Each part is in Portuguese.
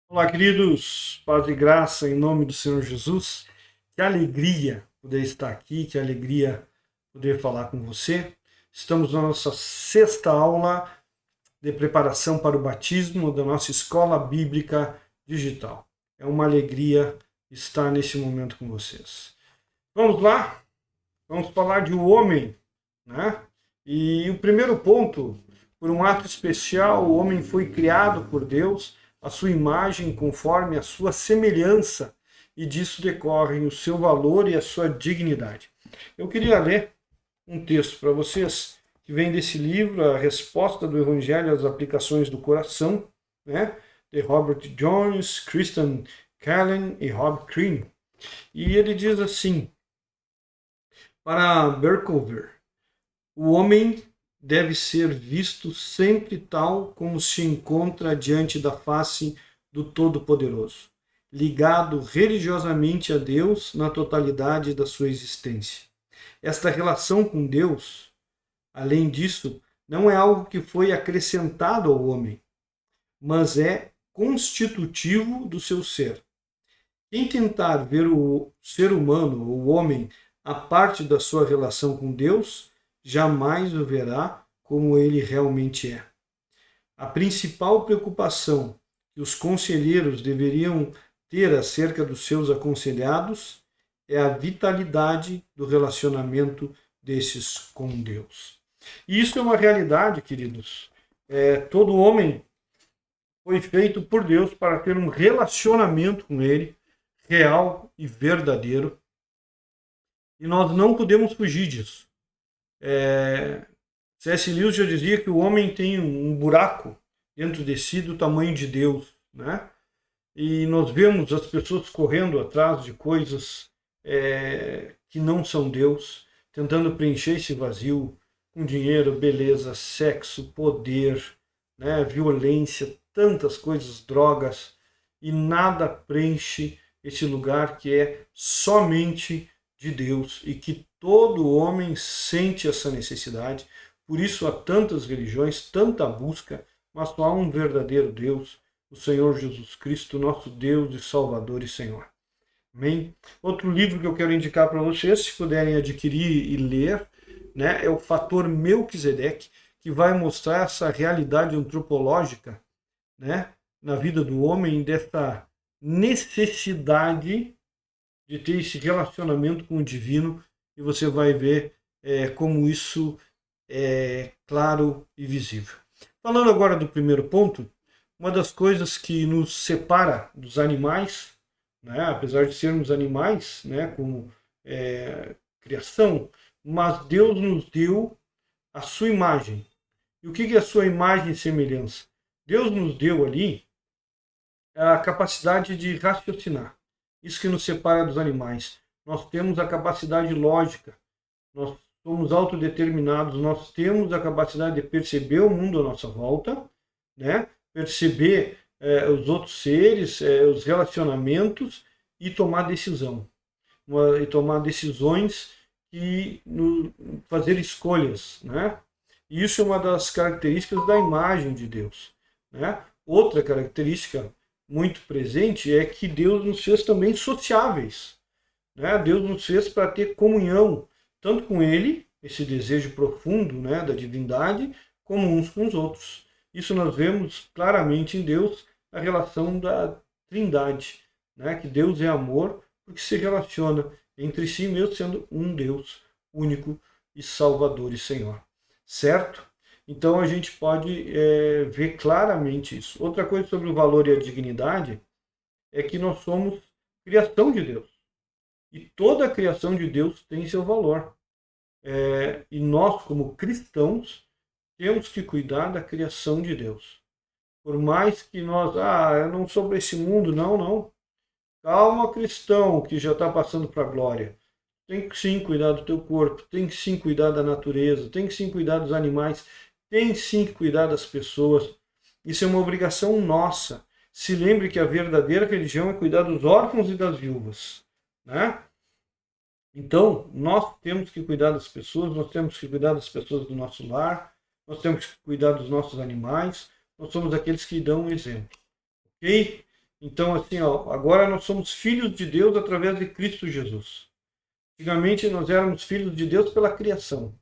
Olá, queridos, paz e graça em nome do Senhor Jesus. Que alegria poder estar aqui, que alegria poder falar com você. Estamos na nossa sexta aula de preparação para o batismo da nossa escola bíblica digital. É uma alegria estar nesse momento com vocês. Vamos lá? Vamos falar de um homem, né? E o primeiro ponto, por um ato especial, o homem foi criado por Deus, a sua imagem conforme a sua semelhança, e disso decorrem o seu valor e a sua dignidade. Eu queria ler um texto para vocês que vem desse livro, A Resposta do Evangelho às Aplicações do Coração, né? De Robert Jones, Kristen Callen e Rob Crean. E ele diz assim: para Berkouwer, o homem deve ser visto sempre tal como se encontra diante da face do Todo-Poderoso, ligado religiosamente a Deus na totalidade da sua existência. Esta relação com Deus, além disso, não é algo que foi acrescentado ao homem, mas é constitutivo do seu ser. Quem tentar ver o ser humano, o homem, a parte da sua relação com Deus, jamais o verá como ele realmente é. A principal preocupação que os conselheiros deveriam ter acerca dos seus aconselhados é a vitalidade do relacionamento desses com Deus. E isso é uma realidade, queridos. Todo homem foi feito por Deus para ter um relacionamento com Ele, real e verdadeiro. E nós não podemos fugir disso. C.S. Lewis já dizia que o homem tem um buraco dentro de si do tamanho de Deus, né? E nós vemos as pessoas correndo atrás de coisas que não são Deus, tentando preencher esse vazio com dinheiro, beleza, sexo, poder, né? Violência, tantas coisas, drogas, e nada preenche esse lugar que é somente de Deus e que todo homem sente essa necessidade. Por isso há tantas religiões, tanta busca, mas só há um verdadeiro Deus, o Senhor Jesus Cristo, nosso Deus e Salvador e Senhor. Amém? Outro livro que eu quero indicar para vocês, se puderem adquirir e ler, né, é o Fator Melquisedeque, que vai mostrar essa realidade antropológica, né, na vida do homem, dessa necessidade de ter esse relacionamento com o divino, e você vai ver como isso é claro e visível. Falando agora do primeiro ponto, uma das coisas que nos separa dos animais, né, apesar de sermos animais, né, como criação, mas Deus nos deu a sua imagem. E o que é a sua imagem e semelhança? Deus nos deu ali a capacidade de raciocinar. Isso que nos separa dos animais. Nós temos a capacidade lógica, nós somos autodeterminados, nós temos a capacidade de perceber o mundo à nossa volta, né? Perceber os outros seres, os relacionamentos e tomar decisão. E tomar decisões e fazer escolhas, né? E isso é uma das características da imagem de Deus, né? Outra característica muito presente é que Deus nos fez também sociáveis, né? Deus nos fez para ter comunhão, tanto com Ele, esse desejo profundo, né, da divindade, como uns com os outros. Isso nós vemos claramente em Deus, a relação da Trindade, né? Que Deus é amor, porque se relaciona entre si mesmo sendo um Deus único e Salvador e Senhor. Certo? Então a gente pode ver claramente isso. Outra coisa sobre o valor e a dignidade é que nós somos criação de Deus. E toda a criação de Deus tem seu valor. E nós, como cristãos, temos que cuidar da criação de Deus. Por mais que nós, eu não sou para esse mundo, não. Calma, cristão, que já está passando para a glória. Tem que sim cuidar do teu corpo, tem que sim cuidar da natureza, tem que sim cuidar dos animais, tem sim que cuidar das pessoas. Isso é uma obrigação nossa. Se lembre que a verdadeira religião é cuidar dos órfãos e das viúvas, né? Então, nós temos que cuidar das pessoas, nós temos que cuidar das pessoas do nosso lar, nós temos que cuidar dos nossos animais, nós somos aqueles que dão o exemplo. Ok? Então, assim, ó, agora nós somos filhos de Deus através de Cristo Jesus. Antigamente nós éramos filhos de Deus pela criação,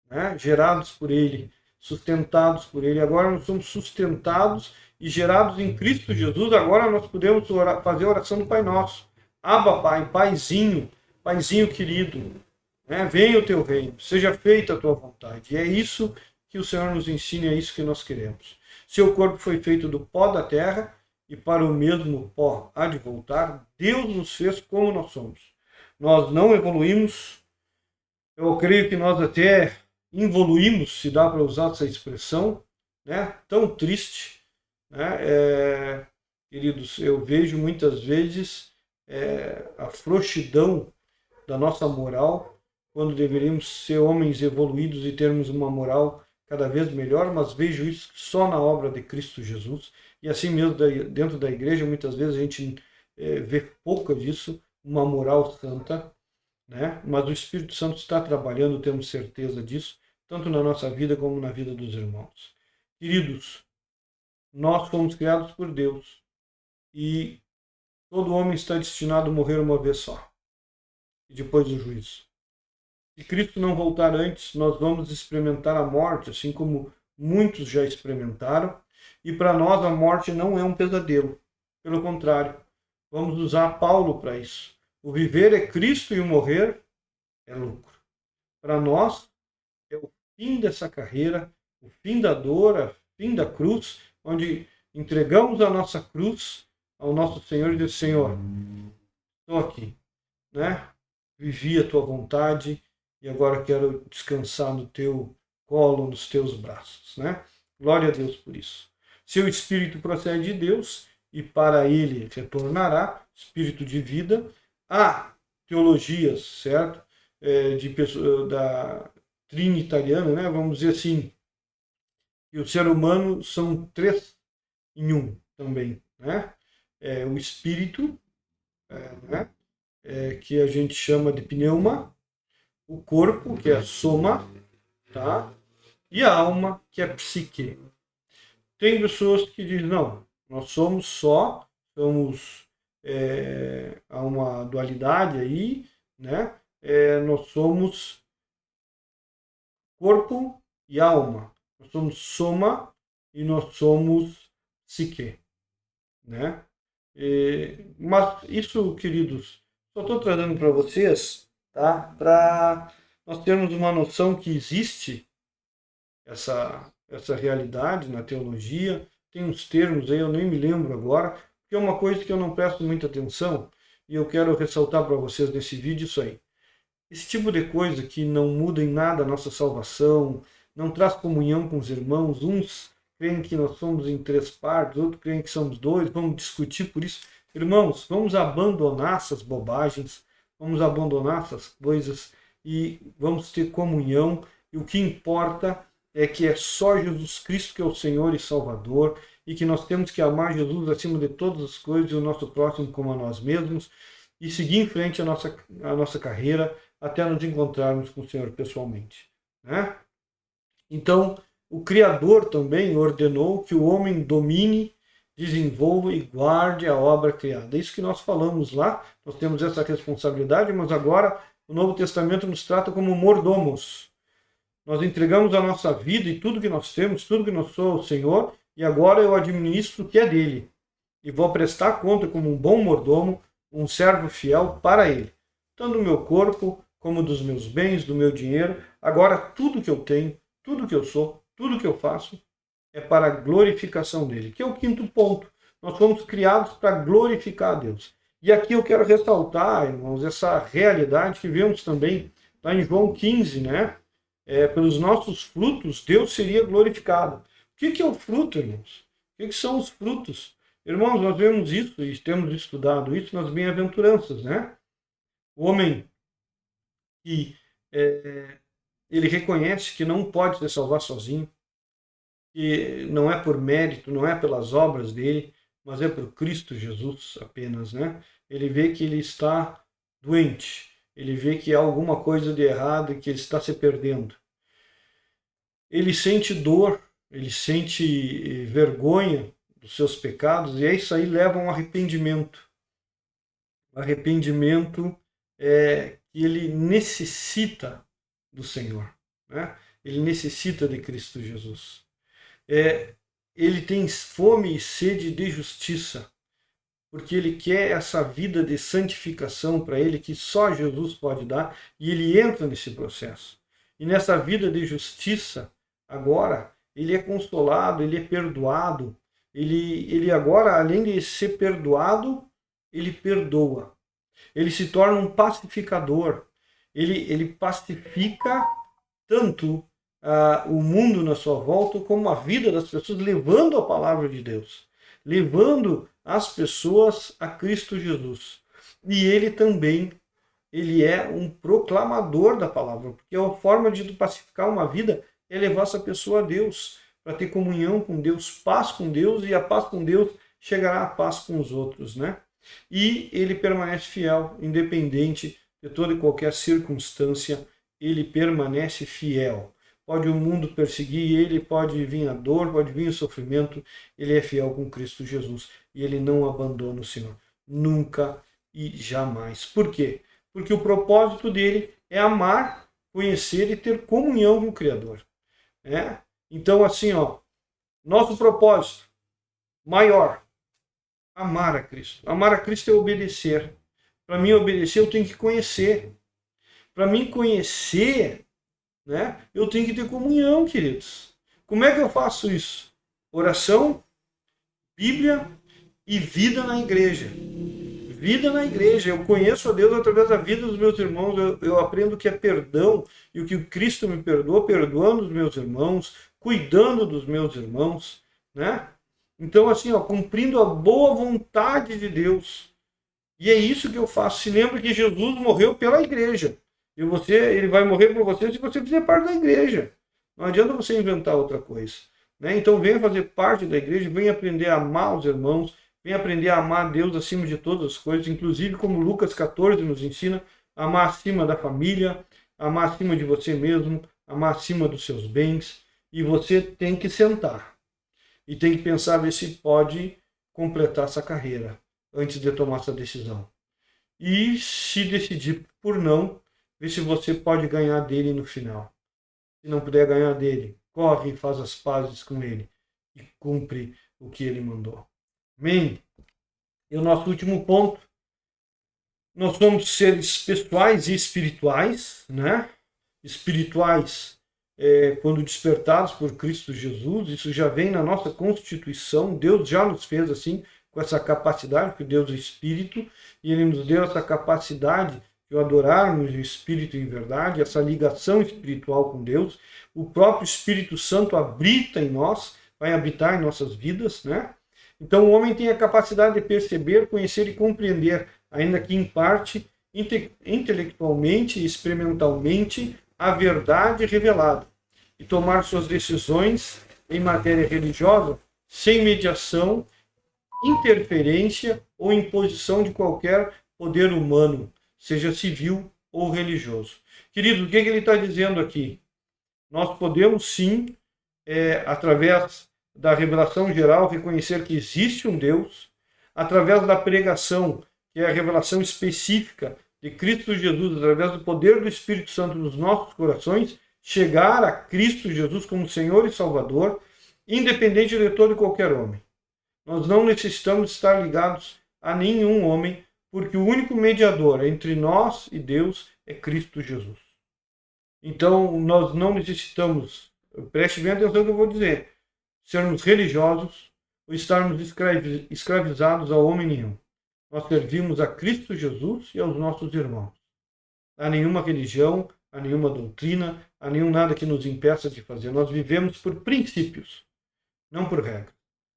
né? Gerados por Ele, sustentados por Ele. Agora nós somos sustentados e gerados em Cristo Jesus. Agora nós podemos fazer a oração do Pai Nosso. Abba, Pai, Paizinho, Paizinho querido, né? Venha o teu reino, seja feita a tua vontade. E é isso que o Senhor nos ensina, é isso que nós queremos. Seu corpo foi feito do pó da terra e para o mesmo pó há de voltar. Deus nos fez como nós somos. Nós não evoluímos, eu creio que nós até involuímos, se dá para usar essa expressão, né? Tão triste, né? Queridos, eu vejo muitas vezes a frouxidão da nossa moral, quando deveríamos ser homens evoluídos e termos uma moral cada vez melhor, mas vejo isso só na obra de Cristo Jesus. E assim mesmo dentro da igreja, muitas vezes a gente vê pouco disso, uma moral santa, né? Mas o Espírito Santo está trabalhando, temos certeza disso, tanto na nossa vida como na vida dos irmãos. Queridos, nós fomos criados por Deus e todo homem está destinado a morrer uma vez só, e depois do juízo. Se Cristo não voltar antes, nós vamos experimentar a morte, assim como muitos já experimentaram, e para nós a morte não é um pesadelo. Pelo contrário, vamos usar Paulo para isso. O viver é Cristo e o morrer é lucro. Para nós, é o fim dessa carreira, o fim da dor, o fim da cruz, onde entregamos a nossa cruz ao nosso Senhor e diz: Senhor, estou aqui, né? Vivi a tua vontade e agora quero descansar no teu colo, nos teus braços, né? Glória a Deus por isso. Seu espírito procede de Deus e para ele retornará, espírito de vida. Há teologias, certo? Da trinitariana, né? Vamos dizer assim, que o ser humano são três em um também, né? O espírito, né? Que a gente chama de pneuma, o corpo, que é a soma, tá? E a alma, que é a psique. Tem pessoas que dizem, não, nós somos há uma dualidade aí, né? Nós somos corpo e alma. Nós somos soma e nós somos psique, né? Mas isso, queridos, só estou trazendo para vocês, tá? Para nós termos uma noção que existe essa realidade na teologia. Tem uns termos aí, eu nem me lembro agora, porque é uma coisa que eu não presto muita atenção e eu quero ressaltar para vocês nesse vídeo isso aí. Esse tipo de coisa que não muda em nada a nossa salvação, não traz comunhão com os irmãos, uns creem que nós somos em três partes, outros creem que somos dois, vamos discutir por isso. Irmãos, vamos abandonar essas bobagens, vamos abandonar essas coisas e vamos ter comunhão. E o que importa é que é só Jesus Cristo que é o Senhor e Salvador e que nós temos que amar Jesus acima de todas as coisas e o nosso próximo como a nós mesmos e seguir em frente a nossa carreira até nos encontrarmos com o Senhor pessoalmente, né? Então, o Criador também ordenou que o homem domine, desenvolva e guarde a obra criada. É isso que nós falamos lá, nós temos essa responsabilidade, mas agora o Novo Testamento nos trata como mordomos. Nós entregamos a nossa vida e tudo que nós temos, tudo que nós somos ao Senhor, e agora eu administro o que é dele. E vou prestar conta como um bom mordomo, um servo fiel para ele. Tanto do meu corpo, como dos meus bens, do meu dinheiro. Agora tudo que eu tenho, tudo que eu sou, tudo que eu faço, é para a glorificação dele. Que é o quinto ponto. Nós fomos criados para glorificar a Deus. E aqui eu quero ressaltar, irmãos, essa realidade que vemos também lá em João 15, né? Pelos nossos frutos, Deus seria glorificado. O que é o fruto, irmãos? O que são os frutos? Irmãos, nós vemos isso e temos estudado isso nas bem-aventuranças, né? O homem que ele reconhece que não pode se salvar sozinho, que não é por mérito, não é pelas obras dele, mas é por Cristo Jesus apenas, né? Ele vê que ele está doente, ele vê que há alguma coisa de errado e que ele está se perdendo. Ele sente dor, ele sente vergonha dos seus pecados, e isso aí leva a um arrependimento. Arrependimento que ele necessita do Senhor, né? Ele necessita de Cristo Jesus. Ele tem fome e sede de justiça, porque ele quer essa vida de santificação para ele que só Jesus pode dar, e ele entra nesse processo. E nessa vida de justiça, agora, ele é consolado, ele é perdoado, ele agora, além de ser perdoado, ele perdoa. Ele se torna um pacificador. Ele pacifica tanto o mundo na sua volta como a vida das pessoas, levando a palavra de Deus, levando as pessoas a Cristo Jesus. E ele também, ele é um proclamador da palavra, porque a forma de pacificar uma vida é levar essa pessoa a Deus, para ter comunhão com Deus, paz com Deus, e a paz com Deus chegará à paz com os outros, né? E ele permanece fiel, independente de toda e qualquer circunstância, ele permanece fiel. Pode o mundo perseguir ele, pode vir a dor, pode vir o sofrimento, ele é fiel com Cristo Jesus e ele não abandona o Senhor, nunca e jamais. Por quê? Porque o propósito dele é amar, conhecer e ter comunhão com o Criador. Então, assim, nosso propósito maior, amar a Cristo. Amar a Cristo é obedecer. Para mim obedecer, eu tenho que conhecer. Para mim conhecer, né, eu tenho que ter comunhão, queridos. Como é que eu faço isso? Oração, Bíblia e vida na igreja. Vida na igreja. Eu conheço a Deus através da vida dos meus irmãos. Eu aprendo o que é perdão e o que o Cristo me perdoou, perdoando os meus irmãos, cuidando dos meus irmãos, né? Então, assim, cumprindo a boa vontade de Deus. E é isso que eu faço. Se lembra que Jesus morreu pela igreja. E ele vai morrer por você se você fizer parte da igreja. Não adianta você inventar outra coisa, né? Então, venha fazer parte da igreja, venha aprender a amar os irmãos, venha aprender a amar Deus acima de todas as coisas, inclusive como Lucas 14 nos ensina, amar acima da família, amar acima de você mesmo, amar acima dos seus bens. E você tem que sentar. E tem que pensar, ver se pode completar essa carreira antes de tomar essa decisão. E se decidir por não, ver se você pode ganhar dele no final. Se não puder ganhar dele, corre e faz as pazes com ele e cumpre o que ele mandou. Amém? E o nosso último ponto, nós somos seres pessoais e espirituais, né? Espirituais, quando despertados por Cristo Jesus, isso já vem na nossa constituição, Deus já nos fez assim, com essa capacidade, porque Deus é Espírito, e Ele nos deu essa capacidade de adorarmos o Espírito em verdade, essa ligação espiritual com Deus. O próprio Espírito Santo habita em nós, vai habitar em nossas vidas, né? Então o homem tem a capacidade de perceber, conhecer e compreender, ainda que em parte, intelectualmente e experimentalmente, a verdade revelada, e tomar suas decisões em matéria religiosa sem mediação, interferência ou imposição de qualquer poder humano, seja civil ou religioso. Querido, o que ele está dizendo aqui? Nós podemos sim, através da revelação geral, reconhecer que existe um Deus, através da pregação, que é a revelação específica de Cristo Jesus, através do poder do Espírito Santo nos nossos corações, chegar a Cristo Jesus como Senhor e Salvador, independente de todo e qualquer homem. Nós não necessitamos estar ligados a nenhum homem, porque o único mediador entre nós e Deus é Cristo Jesus. Então, nós não necessitamos, preste bem atenção no que eu vou dizer, sermos religiosos ou estarmos escravizados a homem nenhum. Nós servimos a Cristo Jesus e aos nossos irmãos. Há nenhuma religião, há nenhuma doutrina, há nenhum nada que nos impeça de fazer. Nós vivemos por princípios, não por regra.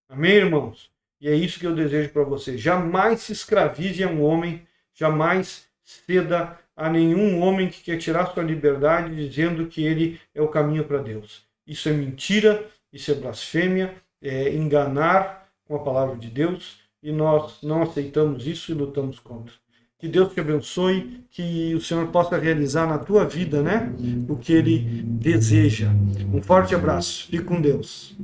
Amém, irmãos? E é isso que eu desejo para você. Jamais se escravize a um homem, jamais ceda a nenhum homem que quer tirar sua liberdade dizendo que ele é o caminho para Deus. Isso é mentira, isso é blasfêmia, é enganar com a palavra de Deus, e nós não aceitamos isso e lutamos contra. Que Deus te abençoe, que o Senhor possa realizar na tua vida, né, o que Ele deseja. Um forte abraço. Fique com Deus.